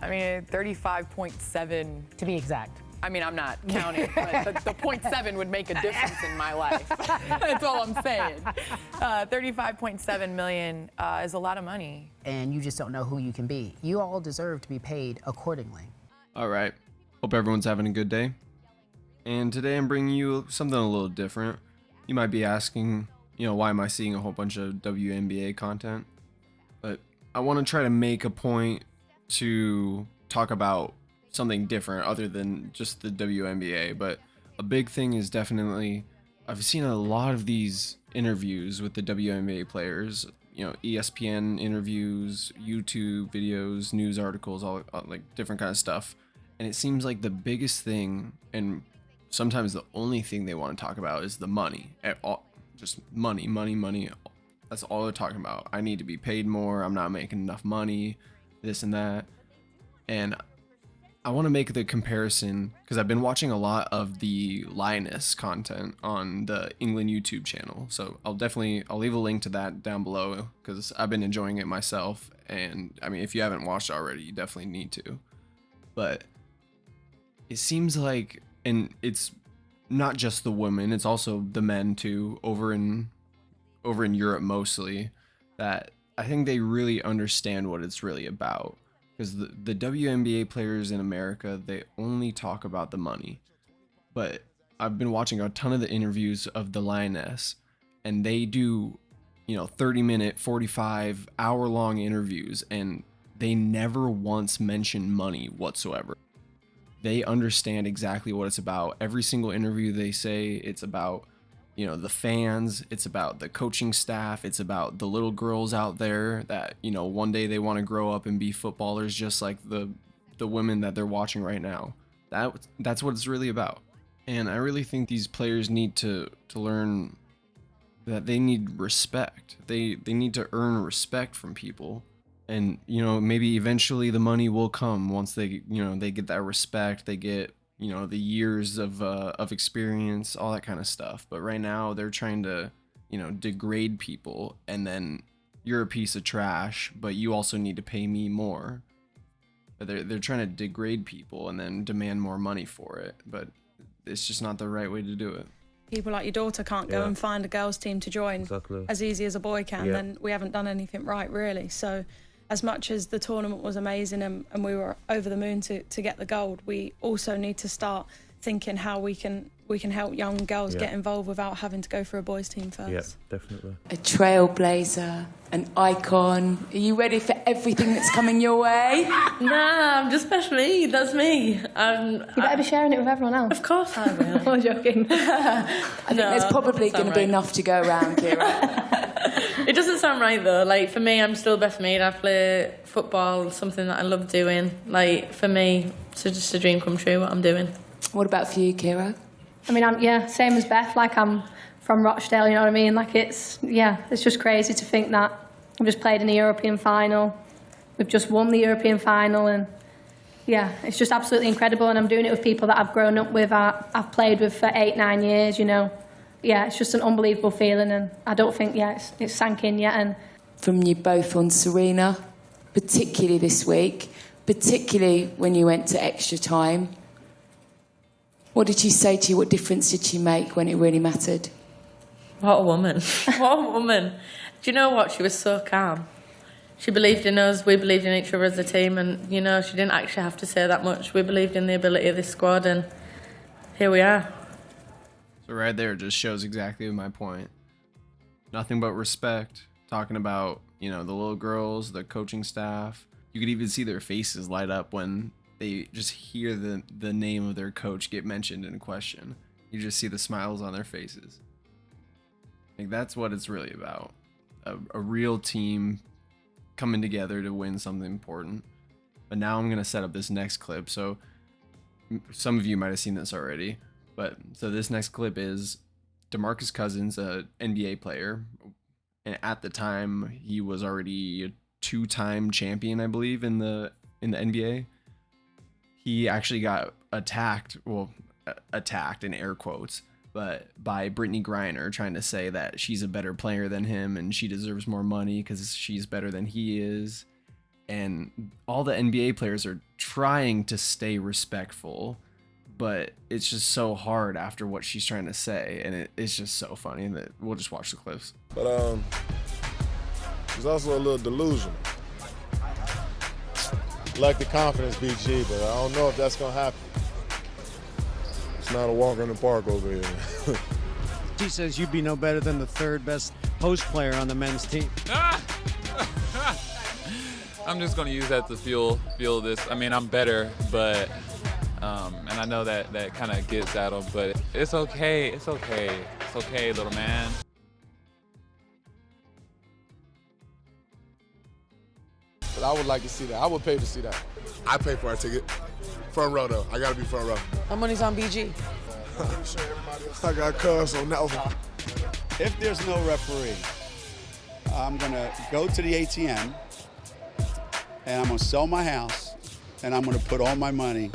I mean, 35.7. To be exact. I mean, I'm not counting, but the 0.7 would make a difference in my life. That's all I'm saying. 35.7 million is a lot of money. And you just don't know who you can be. You all deserve to be paid accordingly. All right. Hope everyone's having a good day. And today I'm bringing you something a little different. You might be asking, why am I seeing a whole bunch of WNBA content? But I want to try to make a point to talk about something different other than just the WNBA. But a big thing is definitely, I've seen a lot of these interviews with the WNBA players, ESPN interviews, YouTube videos, news articles, all like different kind of stuff. And it seems like the biggest thing, and sometimes the only thing they want to talk about, is the money. Just money. That's all they're talking about. I need to be paid more. I'm not making enough money, this and that. And I want to make the comparison because I've been watching a lot of the Lioness content on the England YouTube channel. So I'll leave a link to that down below because I've been enjoying it myself. And I mean, if you haven't watched already, you definitely need to. But it seems like, and it's not just the women, it's also the men too, over in Europe mostly, that I think they really understand what it's really about. Because the WNBA players in America, they only talk about the money. But I've been watching a ton of the interviews of the Lioness, and they do, 30-minute, 45, hour-long interviews, and they never once mention money whatsoever. They understand exactly what it's about. Every single interview they say it's about, the fans, it's about the coaching staff, it's about the little girls out there that, one day they want to grow up and be footballers just like the women that they're watching right now. That's what it's really about. And I really think these players need to learn that they need respect. They need to earn respect from people. And, maybe eventually the money will come once they, they get that respect, they get, the years of experience, all that kind of stuff. But right now they're trying to, degrade people, and then you're a piece of trash, but you also need to pay me more. They're trying to degrade people and then demand more money for it. But it's just not the right way to do it. People like your daughter can't go and find a girls' team to join as easy as a boy can, then we haven't done anything right, really. So as much as the tournament was amazing and we were over the moon to get the gold, we also need to start thinking how we can help young girls get involved without having to go for a boys' team first. Yeah, definitely. A trailblazer, an icon. Are you ready for everything that's coming your way? Nah, I'm just special needs, that's me. You better be sharing it with everyone else. Of course I will. I'm joking. I think there's probably going to be enough to go around, Kira. It doesn't sound right though. Like, for me, I'm still best mate. I play football, something that I love doing. Like, for me, it's just a dream come true what I'm doing. What about for you, Kira? I mean, same as Beth. Like, I'm from Rochdale, you know what I mean? Like, it's just crazy to think that I've just played in the European final. We've just won the European final, and it's just absolutely incredible. And I'm doing it with people that I've grown up with, I've played with for 8-9 years, it's just an unbelievable feeling, and I don't think it's sank in yet. And from you both on Serena, particularly this week, particularly when you went to extra time, what did she say to you? What difference did she make when it really mattered? What a woman. What a woman. Do you know what? She was so calm. She believed in us, we believed in each other as a team, and, she didn't actually have to say that much. We believed in the ability of this squad, and here we are. So right there just shows exactly my point. Nothing but respect. Talking about, the little girls, the coaching staff. You could even see their faces light up when they just hear the name of their coach get mentioned in a question. You just see the smiles on their faces. Like, that's what it's really about. A real team coming together to win something important. But now I'm going to set up this next clip. So some of you might have seen this already. But so this next clip is DeMarcus Cousins, an NBA player. And at the time, he was already a 2-time champion, I believe, in the NBA. He actually got attacked in air quotes, but by Brittany Griner, trying to say that she's a better player than him and she deserves more money because she's better than he is. And all the NBA players are trying to stay respectful, but it's just so hard after what she's trying to say, and it's just so funny that we'll just watch the clips. But she's also a little delusional. Like the confidence, BG, but I don't know if that's gonna happen. It's not a walk in the park over here. She says you'd be no better than the third best post player on the men's team. I'm just gonna use that to fuel this. I mean, I'm better, but and I know that kind of gets at him, but it's okay. It's okay. It's okay, little man. But I would like to see that. I would pay to see that. I pay for our ticket. Front row, though. I gotta be front row. My money's on BG. I got cuz on that one. If there's no referee, I'm gonna go to the ATM and I'm gonna sell my house and I'm gonna put all my money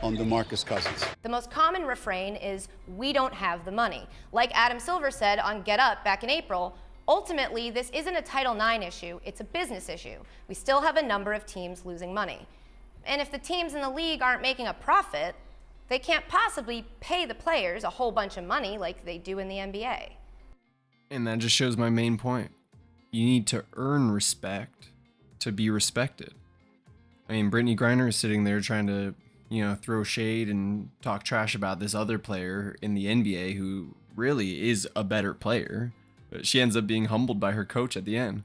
on DeMarcus Cousins. The most common refrain is, "We don't have the money." Like Adam Silver said on Get Up back in April, ultimately, this isn't a Title IX issue, it's a business issue. We still have a number of teams losing money. And if the teams in the league aren't making a profit, they can't possibly pay the players a whole bunch of money like they do in the NBA. And that just shows my main point. You need to earn respect to be respected. I mean, Brittany Griner is sitting there trying to, throw shade and talk trash about this other player in the NBA who really is a better player. But she ends up being humbled by her coach at the end.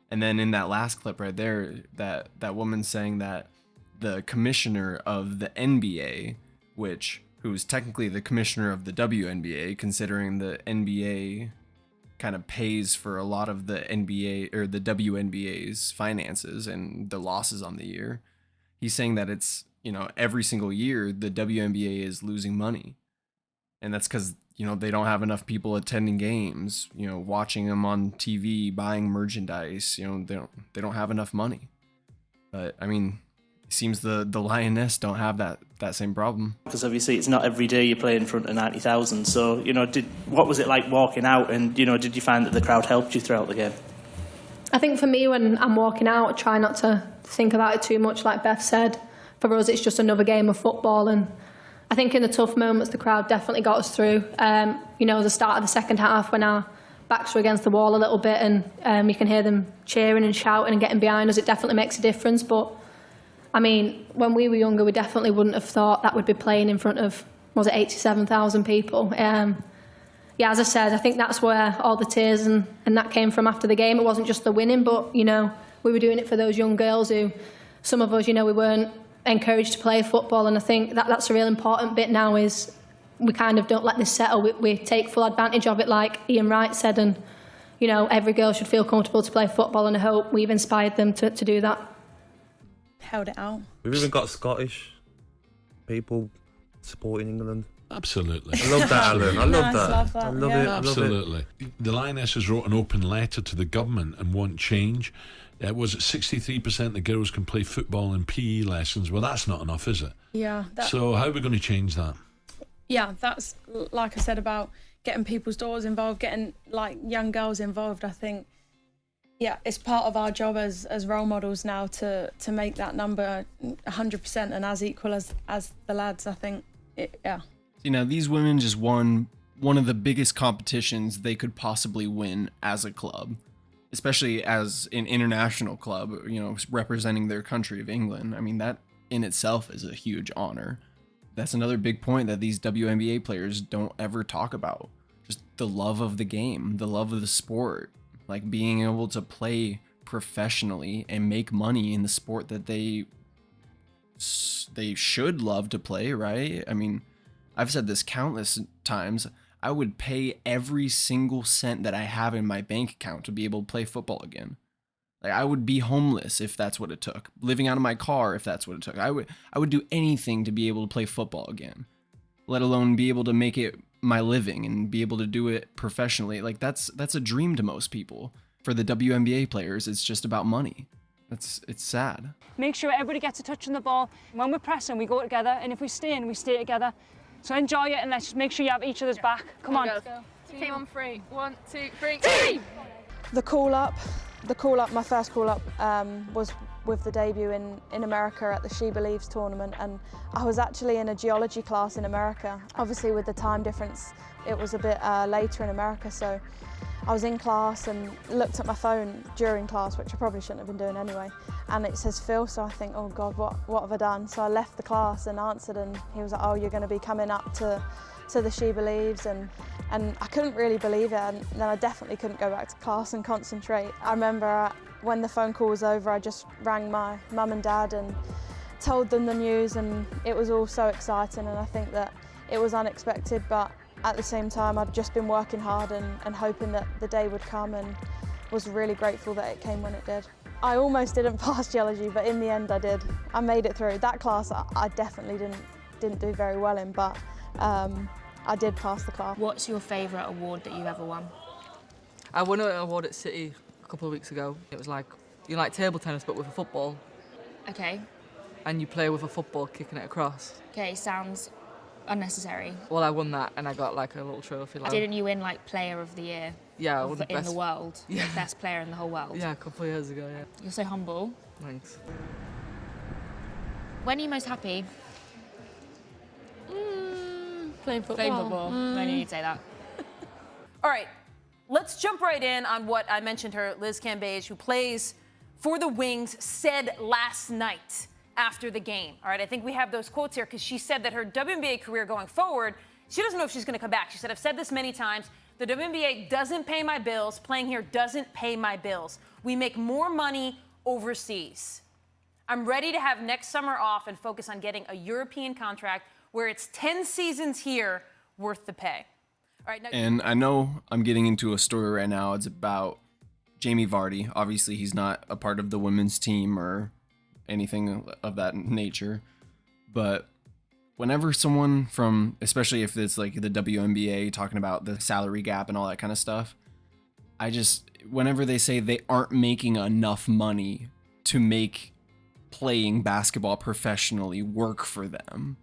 And then in that last clip right there, that woman saying that the commissioner of the NBA, who's technically the commissioner of the WNBA, considering the NBA kind of pays for a lot of the NBA or the WNBA's finances and the losses on the year. He's saying that it's, every single year the WNBA is losing money. And that's because, they don't have enough people attending games, watching them on TV, buying merchandise, they don't have enough money. But I mean, it seems the Lioness don't have that same problem. Because obviously it's not every day you play in front of 90,000. So, what was it like walking out, and, did you find that the crowd helped you throughout the game? I think for me, when I'm walking out, I try not to think about it too much. Like Beth said, for us, it's just another game of football. And I think in the tough moments, the crowd definitely got us through. The start of the second half when our backs were against the wall a little bit and you can hear them cheering and shouting and getting behind us, it definitely makes a difference. But I mean, when we were younger, we definitely wouldn't have thought that we'd be playing in front of, 87,000 people. As I said, I think that's where all the tears and that came from after the game. It wasn't just the winning, but, we were doing it for those young girls who, some of us, we weren't encouraged to play football. And I think that's a real important bit now is we kind of don't let this settle. We take full advantage of it, like Ian Wright said, and, every girl should feel comfortable to play football, and I hope we've inspired them to do that. Held it out. We've even got Scottish people supporting England. Absolutely. I love that, Alan. I love that. I love it. Absolutely. The Lionesses wrote an open letter to the government and want change. It was 63% the girls can play football and PE lessons. Well, that's not enough, is it? Yeah. So how are we going to change that? Yeah, that's, like I said, about getting people's daughters involved, getting, young girls involved. I think, it's part of our job as role models now to make that number 100% and as equal as the lads, I think. These women just won one of the biggest competitions they could possibly win as a club, especially as an international club, representing their country of England. I mean, that in itself is a huge honor. That's another big point that these WNBA players don't ever talk about. Just the love of the game, the love of the sport, like being able to play professionally and make money in the sport that they should love to play, right? I mean, I've said this countless times. I would pay every single cent that I have in my bank account to be able to play football again. Like, I would be homeless if that's what it took. Living out of my car if that's what it took. I would do anything to be able to play football again, let alone be able to make it my living and be able to do it professionally. Like, that's a dream to most people. For the WNBA players, it's just about money. It's sad. Make sure everybody gets a touch on the ball. When we're pressing, we go together, and if we stay in, we stay together. So enjoy it, and let's just make sure you have each other's back. Come on. Let's go. Team on 3. 1, 2, 3. Team! The call up, my first call up was with the debut in America at the She Believes tournament, and I was actually in a geology class in America. Obviously with the time difference, it was a bit later in America, so I was in class and looked at my phone during class, which I probably shouldn't have been doing anyway, and it says Phil, so I think, oh God, what have I done? So I left the class and answered, and he was like, oh, you're going to be coming up to the She Believes, and I couldn't really believe it, and then I definitely couldn't go back to class and concentrate. I remember when the phone call was over, I just rang my mum and dad and told them the news, and it was all so exciting, and I think that it was unexpected, but at the same time I'd just been working hard and hoping that the day would come, and was really grateful that it came when it did. I almost didn't pass geology, but in the end I did. I made it through. That class I definitely didn't do very well in, but I did pass the class. What's your favourite award that you've ever won? I won an award at City a couple of weeks ago. It was like, you know, like table tennis but with a football. Okay. And you play with a football kicking it across. Okay, sounds unnecessary. Well, I won that and I got like a little trophy. Like, didn't you win like Player of the Year? Yeah, I won in the world. Yeah. The best player in the whole world. Yeah, a couple of years ago, yeah. You're so humble. Thanks. When are you most happy? Playing football. Playing football. I knew you'd say that. All right, let's jump right in on what I mentioned her, Liz Cambage, who plays for the Wings, said last night after the game. All right, I think we have those quotes here because she said that her WNBA career going forward, she doesn't know if she's going to come back. She said, I've said this many times, the WNBA doesn't pay my bills. Playing here doesn't pay my bills. We make more money overseas. I'm ready to have next summer off and focus on getting a European contract where it's 10 seasons here worth the pay. All right, now and I know I'm getting into a story right now. It's about Jamie Vardy. Obviously, he's not a part of the women's team or anything of that nature. But whenever someone from, especially if it's like the WNBA talking about the salary gap and all that kind of stuff, whenever they say they aren't making enough money to make playing basketball professionally work for them,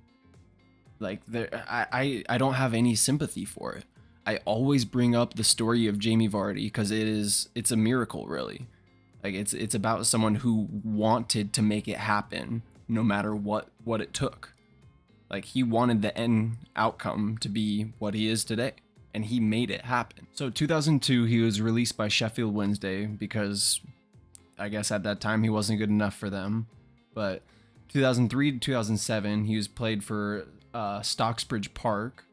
like I don't have any sympathy for it. I always bring up the story of Jamie Vardy because it's a miracle, really. Like it's about someone who wanted to make it happen no matter what it took. Like he wanted the end outcome to be what he is today, and he made it happen. So 2002, he was released by Sheffield Wednesday because I guess at that time he wasn't good enough for them. But 2003 to 2007, he was played for Stocksbridge Park.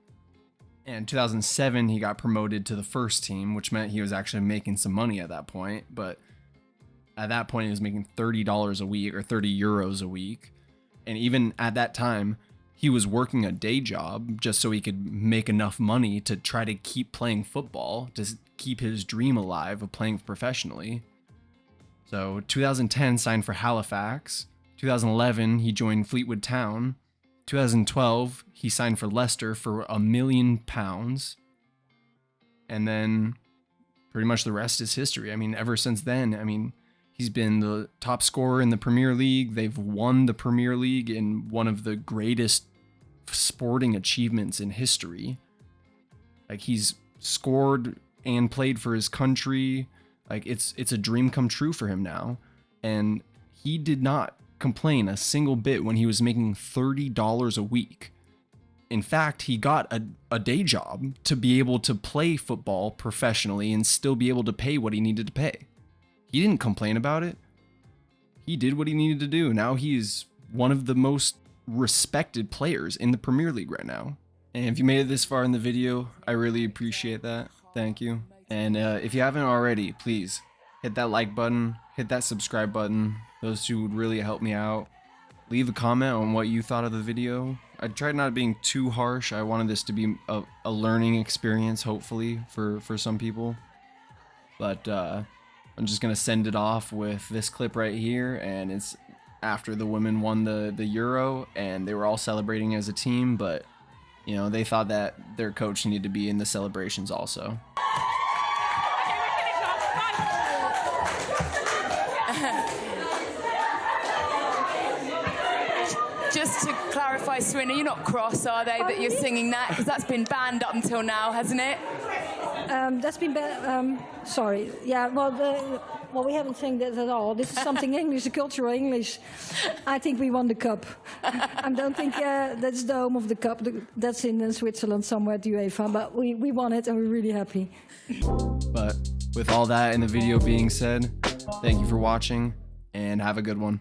And 2007, he got promoted to the first team, which meant he was actually making some money at that point. But at that point, he was making $30 a week or 30 euros a week. And even at that time, he was working a day job just so he could make enough money to try to keep playing football, to keep his dream alive of playing professionally. So 2010, signed for Halifax. 2011, he joined Fleetwood Town. 2012, he signed for Leicester for £1 million. And then pretty much the rest is history. I mean, ever since then, I mean, he's been the top scorer in the Premier League. They've won the Premier League in one of the greatest sporting achievements in history. Like, he's scored and played for his country. Like, it's a dream come true for him now. And he did not complain a single bit when he was making $30 a week. In fact, he got a day job to be able to play football professionally and still be able to pay what he needed to pay. He didn't complain about it. He did what he needed to do. Now he's one of the most respected players in the Premier League right now. And if you made it this far in the video, I really appreciate that. Thank you. And if you haven't already, please hit that like button, hit that subscribe button. Those two would really help me out. Leave a comment on what you thought of the video. I tried not being too harsh. I wanted this to be a learning experience, hopefully, for some people. But I'm just going to send it off with this clip right here. And it's after the women won the Euro, and they were all celebrating as a team. But, you know, they thought that their coach needed to be in the celebrations also. Just to clarify, Serena, you're not cross, are they, that you're singing that? Because that's been banned up until now, hasn't it? That's been sorry. Yeah, well, Well, we haven't sang that at all. This is something English, cultural English. I think we won the cup. I don't think that's the home of the cup. That's in Switzerland somewhere at UEFA. But we won it and we're really happy. But with all that in the video being said, thank you for watching and have a good one.